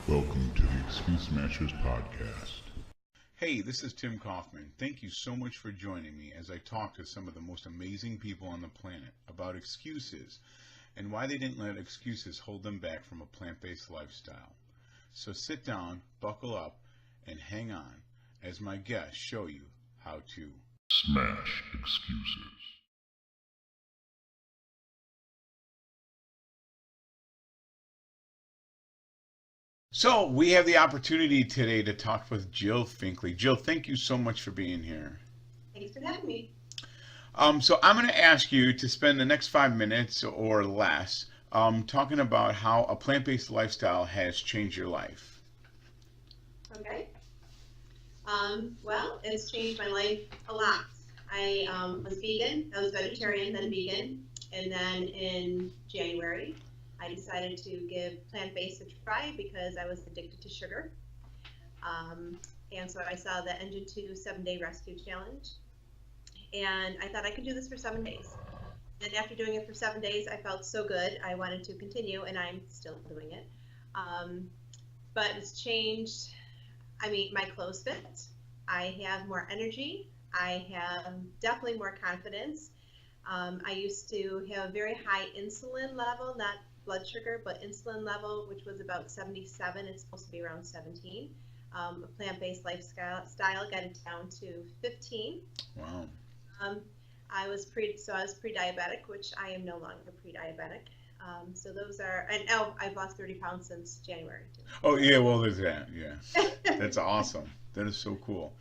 Welcome to the Excuse Smashers podcast. Hey, this is Tim Kaufman. Thank you so much for joining me as I talk to some of the most amazing people on the planet about excuses and why they didn't let excuses hold them back from a plant-based lifestyle. So sit down, buckle up, and hang on as my guests show you how to Smash excuses. So we have the opportunity today to talk with Jill Finkley. Jill, thank you so much for being here. Thanks for having me. So I'm going to ask you to spend the next 5 minutes or less talking about how a plant-based lifestyle has changed your life. Okay. Well, it's changed my life a lot. I was vegan. I was vegetarian, then vegan. And then in January, I decided to give plant-based a try because I was addicted to sugar. And so I saw the Engine 2 7-Day Rescue Challenge. And I thought I could do this for 7 days. And after doing it for 7 days, I felt so good. I wanted to continue, and I'm still doing it. But it's changed. I mean, my clothes fit. I have more energy. I have definitely more confidence. I used to have a very high insulin level, not blood sugar, but insulin level, which was about 77. It's supposed to be around 17. A plant-based lifestyle got it down to 15. Wow. I was pre-diabetic, which I am no longer pre-diabetic. So those are, and I've lost 30 pounds since January too. Oh, yeah, well, there's that, yeah. That's awesome. That is so cool.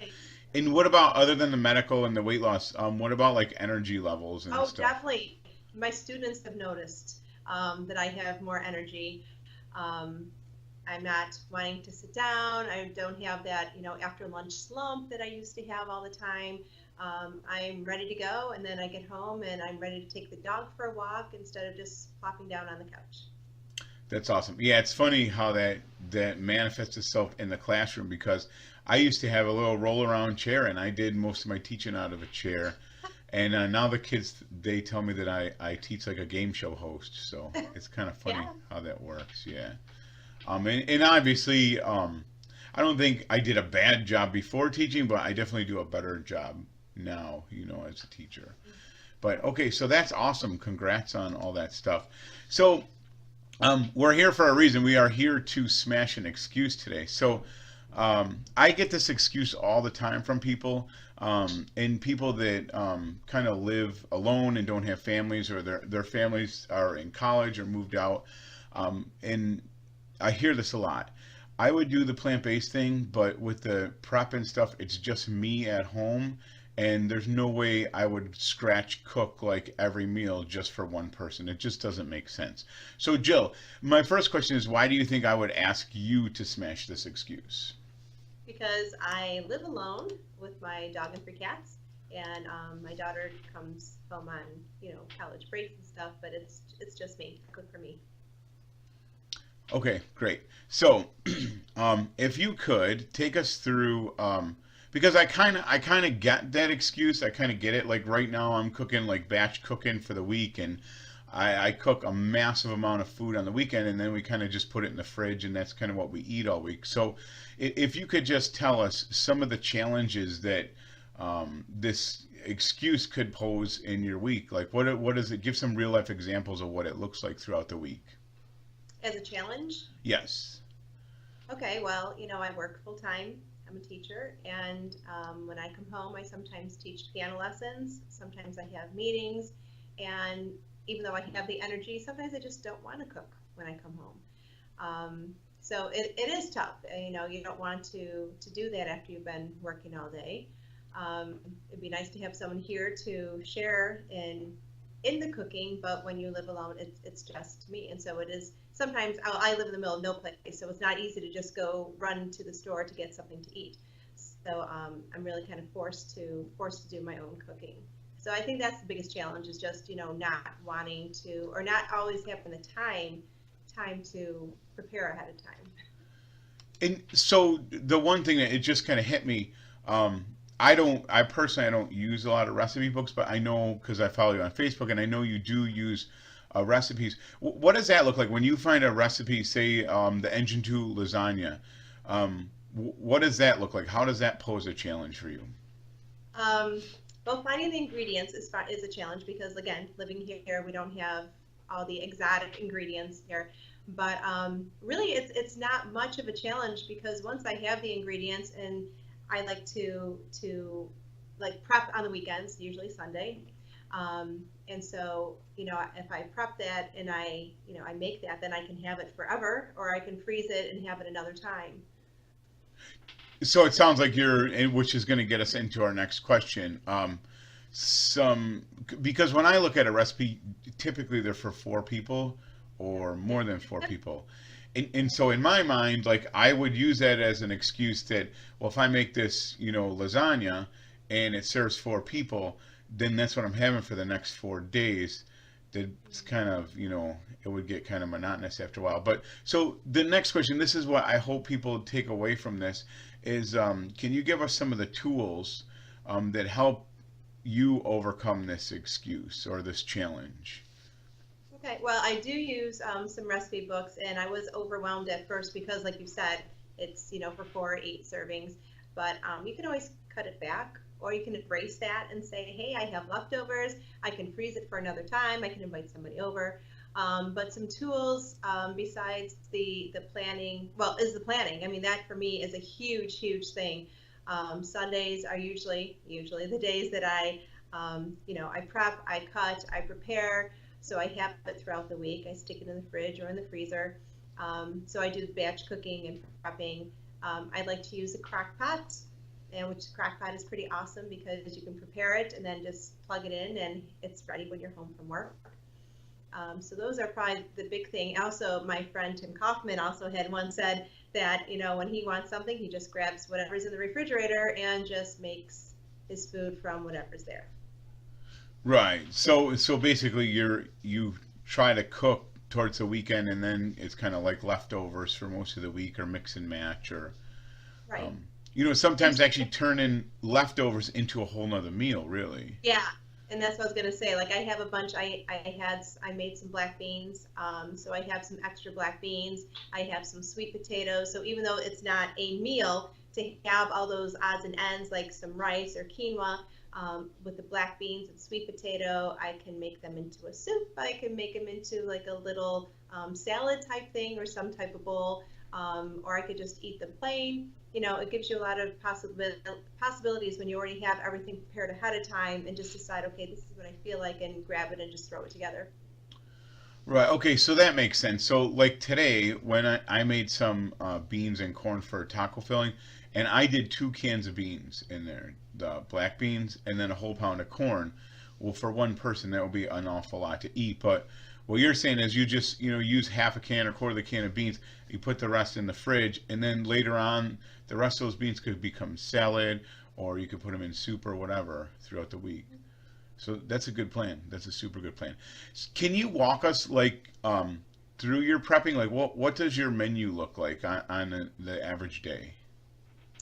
And what about, other than the medical and the weight loss, what about like energy levels and Oh, stuff? definitely. My students have noticed that I have more energy. I'm not wanting to sit down. I don't have that, after lunch slump that I used to have all the time. I'm ready to go, and then I get home and I'm ready to take the dog for a walk instead of just plopping down on the couch. That's awesome. Yeah, it's funny how that manifests itself in the classroom, because I used to have a little roll-around chair, and I did most of my teaching out of a chair. And now the kids, they tell me that I teach like a game show host. So it's kind of funny Yeah. how that works. Yeah. And obviously, I don't think I did a bad job before teaching, but I definitely do a better job now, as a teacher. But okay, so that's awesome. Congrats on all that stuff. So we're here for a reason. We are here to smash an excuse today. So I get this excuse all the time from people, and people that kind of live alone and don't have families, or their families are in college or moved out. And I hear this a lot. I would do the plant-based thing, but with the prep and stuff, it's just me at home, and there's no way I would scratch cook like every meal just for one person. It just doesn't make sense. So Jill, my first question is, why do you think I would ask you to smash this excuse? Because I live alone with my dog and 3 cats, and my daughter comes home on, college breaks and stuff, but it's just me, cook for me. Okay, great. So, if you could take us through, because I kind of get that excuse. I kind of get it. Like right now, I'm cooking like batch cooking for the week, and I cook a massive amount of food on the weekend, and then we kind of just put it in the fridge, and that's kind of what we eat all week. So, if you could just tell us some of the challenges that this excuse could pose in your week, like what is it? Give some real life examples of what it looks like throughout the week. As a challenge? Yes. Okay, well, I work full time. I'm a teacher, and when I come home, I sometimes teach piano lessons. Sometimes I have meetings, and even though I have the energy, sometimes I just don't want to cook when I come home. So it is tough. You don't want to do that after you've been working all day. It'd be nice to have someone here to share in the cooking, but when you live alone, it's just me, and so it is. Sometimes I live in the middle of no place, so it's not easy to just go run to the store to get something to eat. So I'm really kind of forced to do my own cooking. So I think that's the biggest challenge, is just not wanting to, or not always having the time to prepare ahead of time. And so the one thing that it just kind of hit me, I personally don't use a lot of recipe books, but I know, because I follow you on Facebook, and I know you do use recipes. What does that look like when you find a recipe? Say the Engine 2 lasagna. What does that look like? How does that pose a challenge for you? Well, finding the ingredients is a challenge because, again, living here, we don't have all the exotic ingredients here. But really, it's not much of a challenge because once I have the ingredients, and I like to like prep on the weekends, usually Sunday. And so, if I prep that and I make that, then I can have it forever, or I can freeze it and have it another time. So it sounds like which is going to get us into our next question. Because when I look at a recipe, typically they're for 4 people or more than 4 people. And so in my mind, like I would use that as an excuse that, well, if I make this, lasagna and it serves 4 people, then that's what I'm having for the next 4 days. That's kind of, it would get kind of monotonous after a while. But so the next question, this is what I hope people take away from this, is can you give us some of the tools that help you overcome this excuse or this challenge? Okay, well, I do use some recipe books, and I was overwhelmed at first because, like you said, it's for 4 or 8 servings. But you can always cut it back, or you can embrace that and say, hey, I have leftovers. I can freeze it for another time. I can invite somebody over. But some tools besides the planning, is the planning. I mean, that for me is a huge, huge thing. Sundays are usually the days that I prep, I cut, I prepare. So I have it throughout the week. I stick it in the fridge or in the freezer. So I do batch cooking and prepping. I like to use a crock pot, which crock pot is pretty awesome because you can prepare it and then just plug it in and it's ready when you're home from work. So those are probably the big thing. Also, my friend Tim Kaufman also had once said that, when he wants something, he just grabs whatever's in the refrigerator and just makes his food from whatever's there. Right. So basically you try to cook towards the weekend and then it's kind of like leftovers for most of the week or mix and match or right. Sometimes actually turning leftovers into a whole nother meal, really. Yeah. And that's what I was going to say. Like I have a bunch, I made some black beans. So I have some extra black beans. I have some sweet potatoes. So even though it's not a meal, to have all those odds and ends like some rice or quinoa, with the black beans and sweet potato, I can make them into a soup. I can make them into like a little salad type thing or some type of bowl, or I could just eat them plain. It gives you a lot of possibilities when you already have everything prepared ahead of time and just decide, okay, this is what I feel like, and grab it and just throw it together. Right. Okay. So that makes sense. So like today, when I made some beans and corn for taco filling, and I did 2 cans of beans in there, the black beans, and then a whole pound of corn. Well, for one person, that would be an awful lot to eat. But what you're saying is you just, use half a can or quarter of the can of beans, you put the rest in the fridge, and then later on, the rest of those beans could become salad, or you could put them in soup or whatever throughout the week. So that's a good plan. That's a super good plan. Can you walk us through your prepping? Like what does your menu look like on the average day?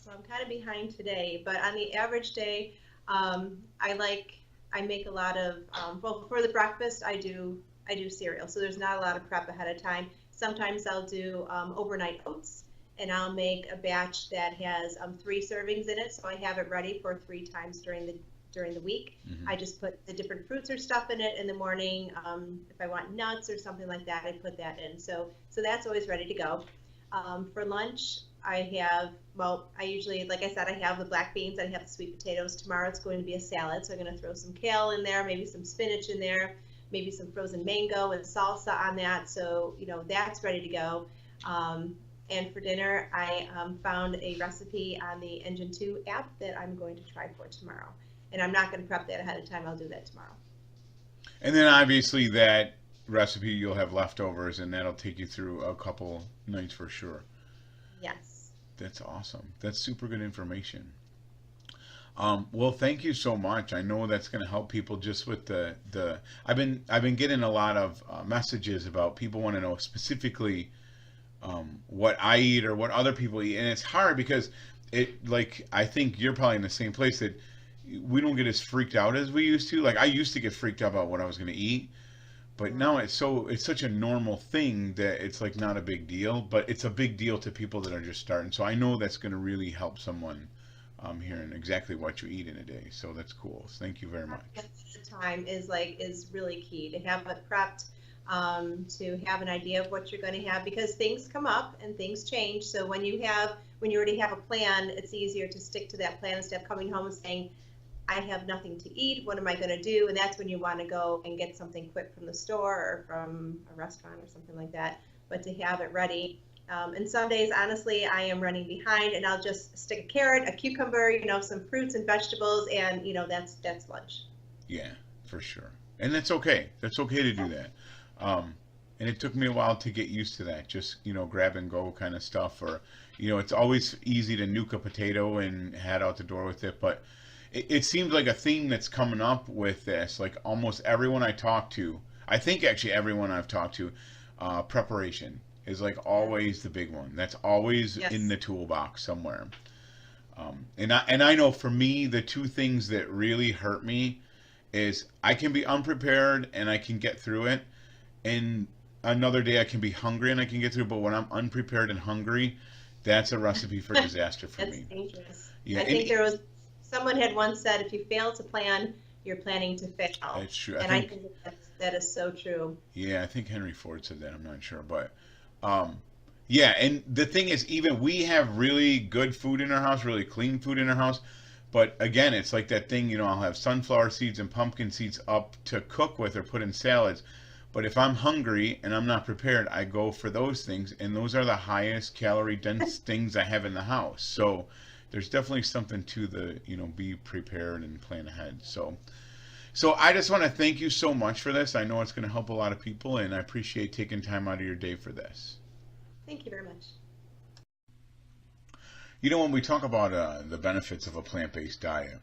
So I'm kind of behind today, but on the average day, I make a lot of, for the breakfast, I do cereal. So there's not a lot of prep ahead of time. Sometimes I'll do overnight oats, and I'll make a batch that has 3 servings in it. So I have it ready for 3 times during the week. Mm-hmm. I just put the different fruits or stuff in it in the morning. If I want nuts or something like that, I put that in. So that's always ready to go. For lunch, I usually, like I said, I have the black beans, I have the sweet potatoes. Tomorrow it's going to be a salad, so I'm going to throw some kale in there, maybe some spinach in there, maybe some frozen mango and salsa on that. So, that's ready to go. And for dinner, I found a recipe on the Engine 2 app that I'm going to try for tomorrow. And I'm not going to prep that ahead of time. I'll do that tomorrow. And then obviously that recipe you'll have leftovers, and that'll take you through a couple nights for sure. Yes. That's awesome. That's super good information. Well, thank you so much. I know that's going to help people just with the. I've been getting a lot of messages about people want to know specifically what I eat or what other people eat, and it's hard because I think you're probably in the same place that we don't get as freaked out as we used to. Like I used to get freaked out about what I was going to eat, But now it's such a normal thing that it's like not a big deal, but it's a big deal to people that are just starting. So I know that's going to really help someone hearing exactly what you eat in a day. So that's cool. So thank you very much. Time is really key to have it prepped, to have an idea of what you're going to have, because things come up and things change. So when you already have a plan, it's easier to stick to that plan instead of coming home and saying, I have nothing to eat, what am I going to do? And that's when you want to go and get something quick from the store or from a restaurant or something like that. But to have it ready. And some days, honestly, I am running behind, and I'll just stick a carrot, a cucumber, some fruits and vegetables, and that's lunch. Yeah, for sure. And that's okay. That's okay to do that. And it took me a while to get used to that. Just, grab and go kind of stuff. Or, it's always easy to nuke a potato and head out the door with it. But it seems like a theme that's coming up with this. Like almost everyone I talk to, I think actually everyone I've talked to, preparation is like always the big one. That's always in the toolbox somewhere. And I know for me, the two things that really hurt me is I can be unprepared and I can get through it. And another day I can be hungry and I can get through it. But when I'm unprepared and hungry, that's a recipe for disaster for me. That's dangerous. Yeah, I think someone had once said, if you fail to plan, you're planning to fail. That's true. I think that is so true. Yeah, I think Henry Ford said that. I'm not sure. But, yeah, and the thing is, even we have really good food in our house, really clean food in our house. But, again, it's like that thing, I'll have sunflower seeds and pumpkin seeds up to cook with or put in salads. But if I'm hungry and I'm not prepared, I go for those things. And those are the highest calorie dense things I have in the house. So there's definitely something to the, be prepared and plan ahead. So I just want to thank you so much for this. I know it's going to help a lot of people, and I appreciate taking time out of your day for this. Thank you very much. When we talk about the benefits of a plant-based diet,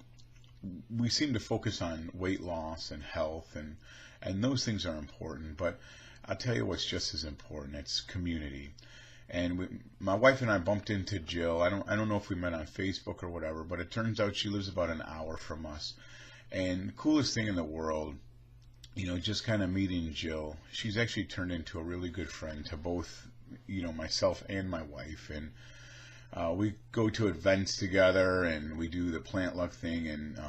we seem to focus on weight loss and health, and those things are important. But I'll tell you what's just as important. It's community. And my wife and I bumped into Jill. I don't know if we met on Facebook or whatever, but it turns out she lives about an hour from us. And the coolest thing in the world, just kind of meeting Jill. She's actually turned into a really good friend to both, myself and my wife. And we go to events together, and we do the plant luck thing. And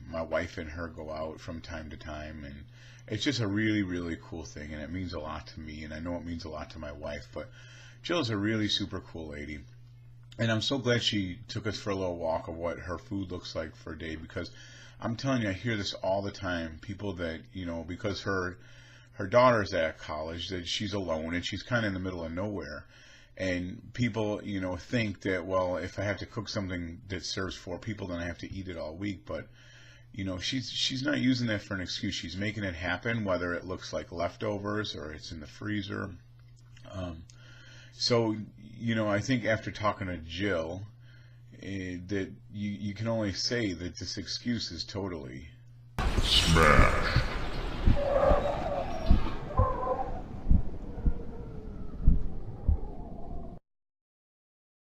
my wife and her go out from time to time. And it's just a really, really cool thing. And it means a lot to me. And I know it means a lot to my wife. But Jill's a really super cool lady. And I'm so glad she took us for a little walk of what her food looks like for a day, because I'm telling you, I hear this all the time. People that, because her daughter's at college, that she's alone and she's kind of in the middle of nowhere. And people, think that, well, if I have to cook something that serves 4 people, then I have to eat it all week. But, she's not using that for an excuse. She's making it happen, whether it looks like leftovers or it's in the freezer. So, I think after talking to Jill, that you can only say that this excuse is totally smash.